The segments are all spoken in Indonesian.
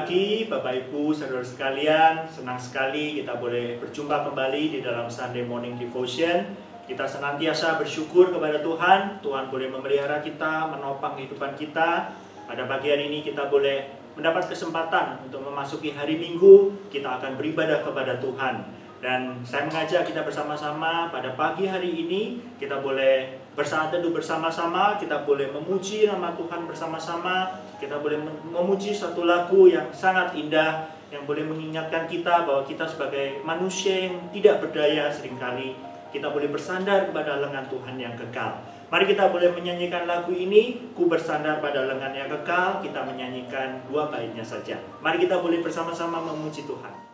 pagi Bapak Ibu, saudara sekalian. Senang sekali kita boleh berjumpa kembali di dalam Sunday Morning Devotion. Kita senantiasa bersyukur kepada Tuhan. Tuhan boleh memelihara kita, menopang kehidupan kita. Pada pagi hari ini kita boleh mendapat kesempatan untuk memasuki hari Minggu. Kita akan beribadah kepada Tuhan. Dan saya mengajak kita bersama-sama pada pagi hari ini, kita boleh bersaat teduh bersama-sama, kita boleh memuji nama Tuhan bersama-sama, kita boleh memuji satu lagu yang sangat indah, yang boleh mengingatkan kita bahwa kita sebagai manusia yang tidak berdaya seringkali, kita boleh bersandar kepada lengan Tuhan yang kekal. Mari kita boleh menyanyikan lagu ini, Ku Bersandar Pada Lengan Yang Kekal. Kita menyanyikan 2 baitnya saja. Mari kita boleh bersama-sama memuji Tuhan.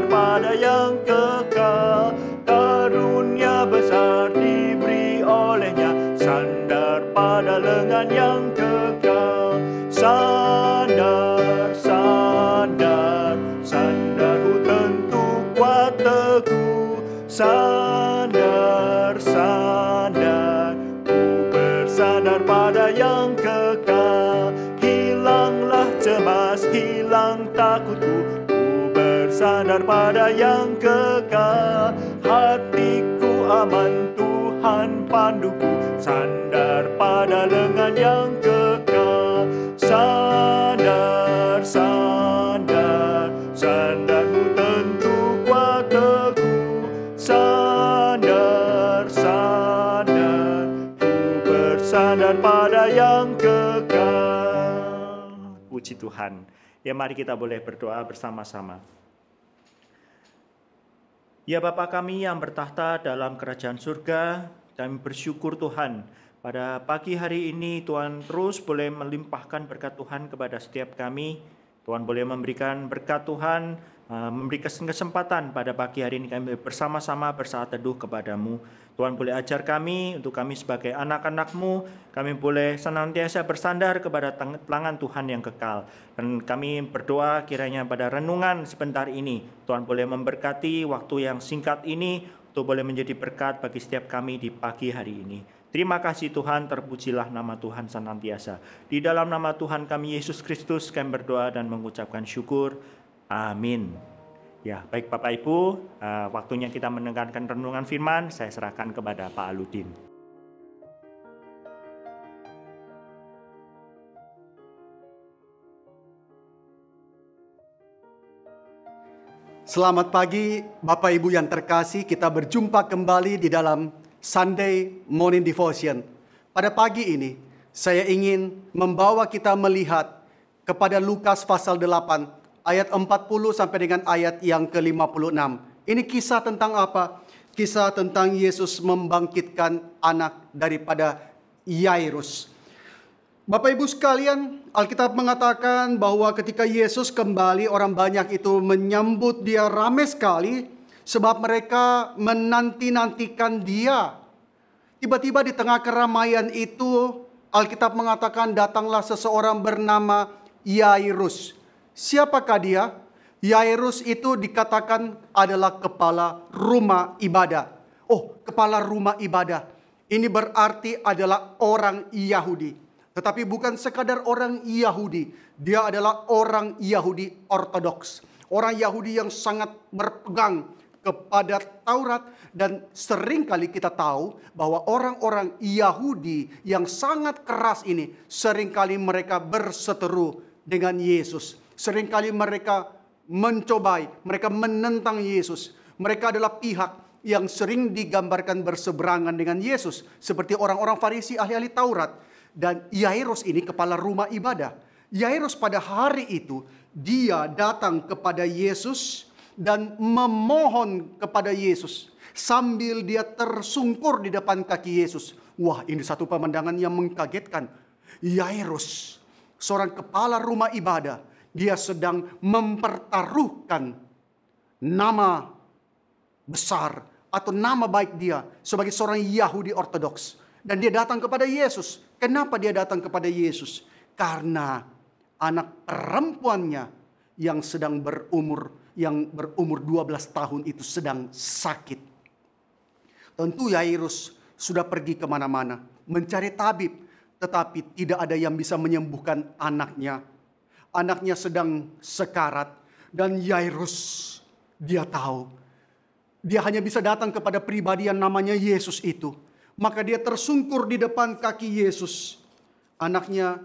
Pada yang kekal, karunia besar diberi olehnya, sandar pada lengan yang kekal. Sandar, sandar, sandarku tentu kuat teguh. Sandar, sandar, ku bersandar pada yang kekal. Hilanglah cemas, hilang takutku, bersandar pada yang kekal. Hatiku aman, Tuhan panduku, sandar pada lengan yang kekal. Sandar, sandar, sandarmu tentu kuat teguh. Sandar, sandar, ku bersandar pada yang kekal. Puji Tuhan. Ya, mari kita boleh berdoa bersama-sama. Ya Bapa kami yang bertahta dalam kerajaan surga, kami bersyukur Tuhan. Pada pagi hari ini Tuhan terus boleh melimpahkan berkat Tuhan kepada setiap kami. Tuhan boleh memberikan berkat Tuhan, memberi kesempatan pada pagi hari ini kami bersama-sama bersaat teduh kepadamu. Tuhan boleh ajar kami, untuk kami sebagai anak-anak-Mu, kami boleh senantiasa bersandar kepada tangan Tuhan yang kekal. Dan kami berdoa kiranya pada renungan sebentar ini, Tuhan boleh memberkati waktu yang singkat ini, untuk boleh menjadi berkat bagi setiap kami di pagi hari ini. Terima kasih Tuhan, terpujilah nama Tuhan senantiasa. Di dalam nama Tuhan kami Yesus Kristus kami berdoa dan mengucapkan syukur. Amin. Ya, baik Bapak Ibu, waktunya kita mendengarkan renungan firman, saya serahkan kepada Pak Aludin. Selamat pagi Bapak Ibu yang terkasih, kita berjumpa kembali di dalam Sunday Morning Devotion. Pada pagi ini, saya ingin membawa kita melihat kepada Lukas pasal 8, ayat 40 sampai dengan ayat yang ke-56. Ini kisah tentang apa? Kisah tentang Yesus membangkitkan anak daripada Yairus. Bapak Ibu sekalian, Alkitab mengatakan bahwa ketika Yesus kembali, orang banyak itu menyambut dia ramai sekali, sebab mereka menanti-nantikan dia. Tiba-tiba di tengah keramaian itu, Alkitab mengatakan datanglah seseorang bernama Yairus. Siapakah dia? Yairus itu dikatakan adalah kepala rumah ibadah. Oh, kepala rumah ibadah. Ini berarti adalah orang Yahudi. Tetapi bukan sekadar orang Yahudi. Dia adalah orang Yahudi ortodoks. Orang Yahudi yang sangat berpegang kepada Taurat. Dan seringkali kita tahu bahwa orang-orang Yahudi yang sangat keras ini, seringkali mereka berseteru dengan Yesus. Seringkali mereka mencobai, mereka menentang Yesus. Mereka adalah pihak yang sering digambarkan berseberangan dengan Yesus. Seperti orang-orang Farisi, ahli-ahli Taurat. Dan Yairus ini kepala rumah ibadah. Yairus pada hari itu, dia datang kepada Yesus dan memohon kepada Yesus. Sambil dia tersungkur di depan kaki Yesus. Wah, ini satu pemandangan yang mengkagetkan. Yairus, seorang kepala rumah ibadah, dia sedang mempertaruhkan nama besar atau nama baik dia sebagai seorang Yahudi ortodoks. Dan dia datang kepada Yesus. Kenapa dia datang kepada Yesus? Karena anak perempuannya yang berumur 12 tahun itu sedang sakit. Tentu Yairus sudah pergi kemana-mana mencari tabib, tetapi tidak ada yang bisa menyembuhkan anaknya. Anaknya sedang sekarat dan Yairus, dia tahu dia hanya bisa datang kepada pribadi yang namanya Yesus itu. Maka dia tersungkur di depan kaki Yesus. Anaknya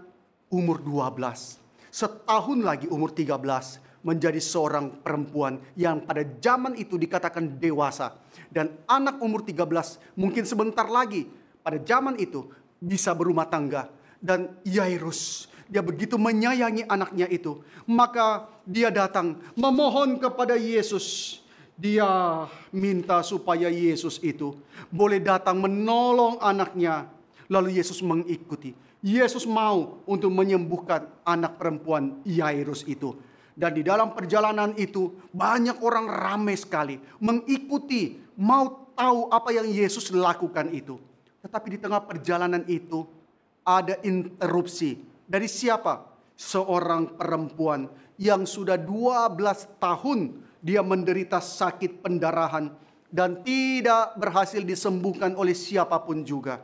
umur 12. Setahun lagi umur 13. Menjadi seorang perempuan yang pada zaman itu dikatakan dewasa. Dan anak umur 13 mungkin sebentar lagi pada zaman itu bisa berumah tangga. Dan Yairus, dia begitu menyayangi anaknya itu. Maka dia datang memohon kepada Yesus. Dia minta supaya Yesus itu boleh datang menolong anaknya. Lalu Yesus mengikuti. Yesus mau untuk menyembuhkan anak perempuan Yairus itu. Dan di dalam perjalanan itu banyak orang ramai sekali mengikuti, mau tahu apa yang Yesus lakukan itu. Tetapi di tengah perjalanan itu ada interupsi. Dari siapa? Seorang perempuan yang sudah 12 tahun dia menderita sakit pendarahan dan tidak berhasil disembuhkan oleh siapapun juga.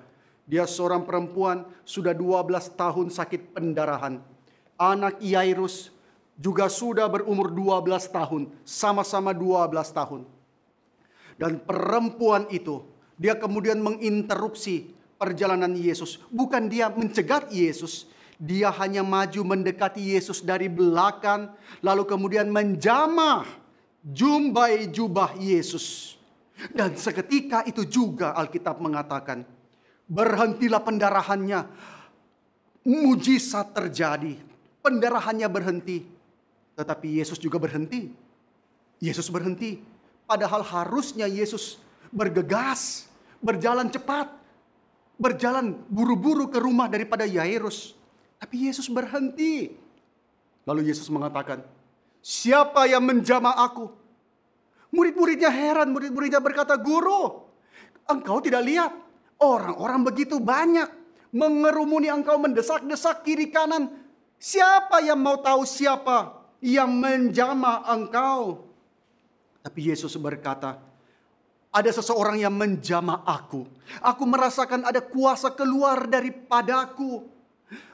Dia seorang perempuan sudah 12 tahun sakit pendarahan. Anak Yairus juga sudah berumur 12 tahun, sama-sama 12 tahun. Dan perempuan itu, dia kemudian menginterupsi perjalanan Yesus. Bukan dia mencegat Yesus, dia hanya maju mendekati Yesus dari belakang, lalu kemudian menjamah jumbai jubah Yesus. Dan seketika itu juga Alkitab mengatakan, berhentilah pendarahannya. Mujizat terjadi. Pendarahannya berhenti. Tetapi Yesus juga berhenti. Yesus berhenti. Padahal harusnya Yesus bergegas, berjalan cepat, berjalan buru-buru ke rumah daripada Yairus. Tapi Yesus berhenti. Lalu Yesus mengatakan, siapa yang menjamah aku? Murid-muridnya heran, murid-muridnya berkata, Guru, engkau tidak lihat orang-orang begitu banyak mengerumuni engkau, mendesak-desak kiri kanan. Siapa yang mau tahu siapa yang menjamah engkau? Tapi Yesus berkata, ada seseorang yang menjamah aku. Aku merasakan ada kuasa keluar daripadaku.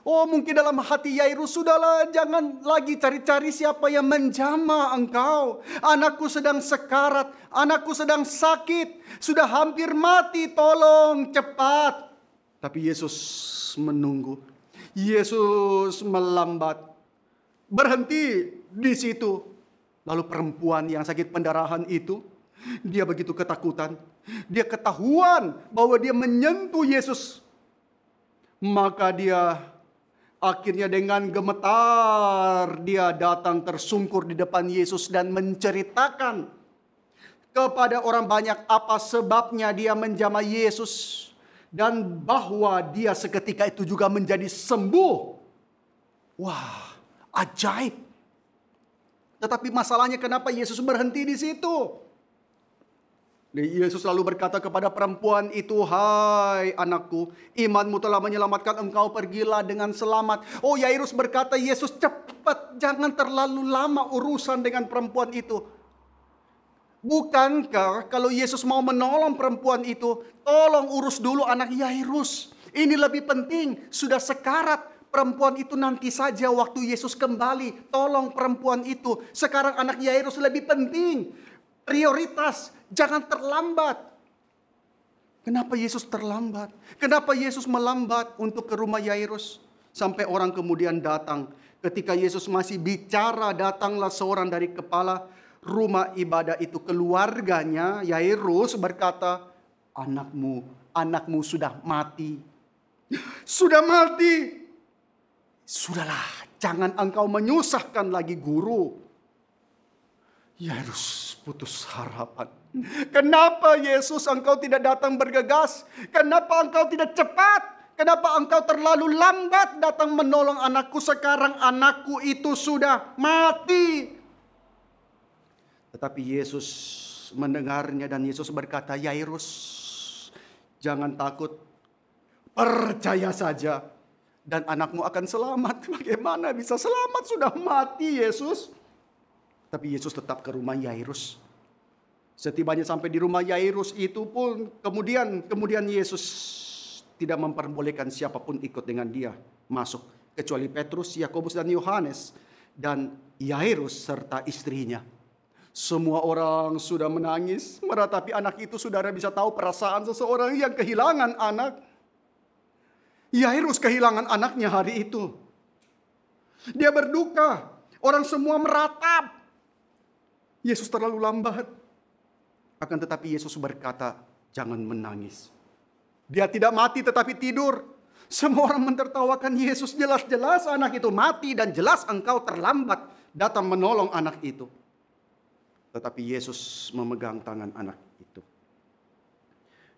Oh, mungkin dalam hati Yairus, sudahlah, jangan lagi cari-cari siapa yang menjamah engkau. Anakku sedang sekarat, anakku sedang sakit, sudah hampir mati, tolong cepat. Tapi Yesus menunggu. Yesus melambat. Berhenti di situ. Lalu perempuan yang sakit pendarahan itu, dia begitu ketakutan. Dia ketahuan bahwa dia menyentuh Yesus. Maka dia akhirnya dengan gemetar dia datang tersungkur di depan Yesus dan menceritakan kepada orang banyak apa sebabnya dia menjamah Yesus. Dan bahwa dia seketika itu juga menjadi sembuh. Wah, ajaib. Tetapi masalahnya kenapa Yesus berhenti di situ? Yesus lalu berkata kepada perempuan itu, hai anakku, imanmu telah menyelamatkan engkau, pergilah dengan selamat. Oh, Yairus berkata, Yesus cepat, jangan terlalu lama urusan dengan perempuan itu. Bukankah kalau Yesus mau menolong perempuan itu, tolong urus dulu anak Yairus. Ini lebih penting, sudah sekarat. Perempuan itu nanti saja waktu Yesus kembali, tolong perempuan itu. Sekarang anak Yairus lebih penting. Prioritas, jangan terlambat. Kenapa Yesus terlambat? Kenapa Yesus melambat untuk ke rumah Yairus? Sampai orang kemudian datang. Ketika Yesus masih bicara, datanglah seorang dari kepala rumah ibadah itu. Keluarganya Yairus berkata, anakmu sudah mati. Sudah mati. Sudahlah, jangan engkau menyusahkan lagi guru. Yairus putus harapan. Kenapa Yesus engkau tidak datang bergegas? Kenapa engkau tidak cepat? Kenapa engkau terlalu lambat datang menolong anakku? Sekarang anakku itu sudah mati. Tetapi Yesus mendengarnya dan Yesus berkata, Yairus, jangan takut. Percaya saja. dan anakmu akan selamat. Bagaimana bisa selamat? Sudah mati Yesus. Tapi Yesus tetap ke rumah Yairus. Setibanya sampai di rumah Yairus itu pun kemudian Yesus tidak memperbolehkan siapapun ikut dengan dia masuk. Kecuali Petrus, Yakobus dan Yohanes. Dan Yairus serta istrinya. Semua orang sudah menangis meratapi anak itu. Saudara bisa tahu perasaan seseorang yang kehilangan anak. Yairus kehilangan anaknya hari itu. Dia berduka. Orang semua meratap. Yesus terlalu lambat. Akan tetapi Yesus berkata, jangan menangis. Dia tidak mati tetapi tidur. Semua orang mentertawakan Yesus. Jelas-jelas anak itu mati dan jelas engkau terlambat datang menolong anak itu. Tetapi Yesus memegang tangan anak itu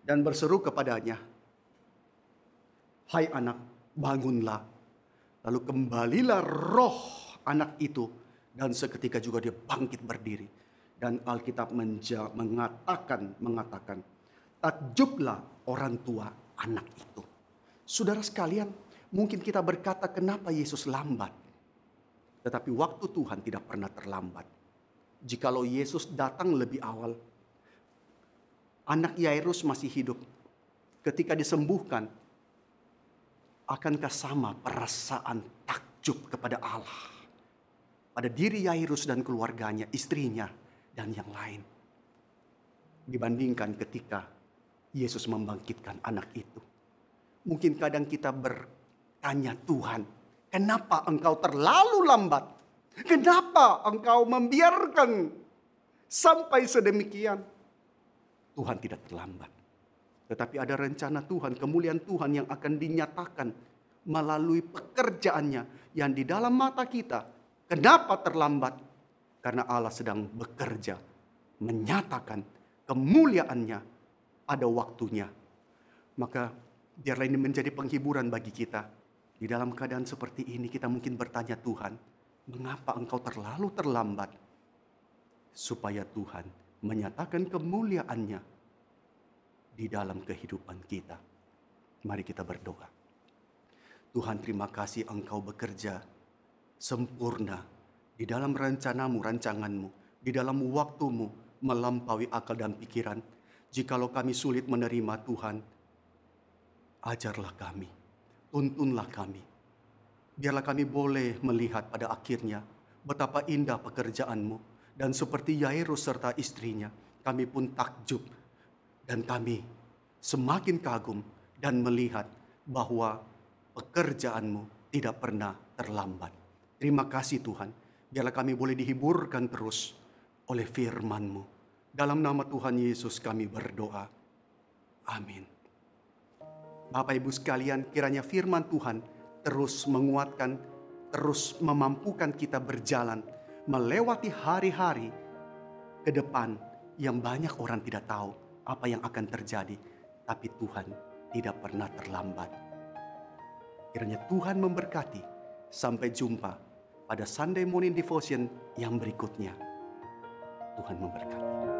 dan berseru kepadanya, hai anak, bangunlah. Lalu kembalilah roh anak itu dan seketika juga dia bangkit berdiri. Dan Alkitab mengatakan, takjublah orang tua anak itu. Saudara sekalian, mungkin kita berkata kenapa Yesus lambat. Tetapi waktu Tuhan tidak pernah terlambat. Jikalau Yesus datang lebih awal, anak Yairus masih hidup. Ketika disembuhkan, akankah sama perasaan takjub kepada Allah? Pada diri Yairus dan keluarganya, istrinya, dan yang lain. Dibandingkan ketika Yesus membangkitkan anak itu. Mungkin kadang kita bertanya, Tuhan, kenapa engkau terlalu lambat? Kenapa engkau membiarkan sampai sedemikian? Tuhan tidak terlambat. Tetapi ada rencana Tuhan, kemuliaan Tuhan yang akan dinyatakan melalui pekerjaannya yang di dalam mata kita. Kenapa terlambat? Karena Allah sedang bekerja menyatakan kemuliaannya pada waktunya. Maka biarlah ini menjadi penghiburan bagi kita. Di dalam keadaan seperti ini kita mungkin bertanya, Tuhan, mengapa engkau terlalu terlambat? Supaya Tuhan menyatakan kemuliaannya di dalam kehidupan kita. Mari kita berdoa. Tuhan, terima kasih engkau bekerja sempurna di dalam rencanamu, rancanganmu, di dalam waktumu melampaui akal dan pikiran. Jikalau kami sulit menerima Tuhan, ajarlah kami, tuntunlah kami. Biarlah kami boleh melihat pada akhirnya betapa indah pekerjaanmu. Dan seperti Yairus serta istrinya, kami pun takjub. Dan kami semakin kagum dan melihat bahwa pekerjaanmu tidak pernah terlambat. Terima kasih Tuhan. Biarlah kami boleh dihiburkan terus oleh firman-Mu. Dalam nama Tuhan Yesus kami berdoa. Amin. Bapak Ibu sekalian, kiranya firman Tuhan terus menguatkan, terus memampukan kita berjalan, melewati hari-hari ke depan yang banyak orang tidak tahu apa yang akan terjadi. Tapi Tuhan tidak pernah terlambat. Kiranya Tuhan memberkati. Sampai jumpa pada Sunday Morning Devotion yang berikutnya. Tuhan memberkati.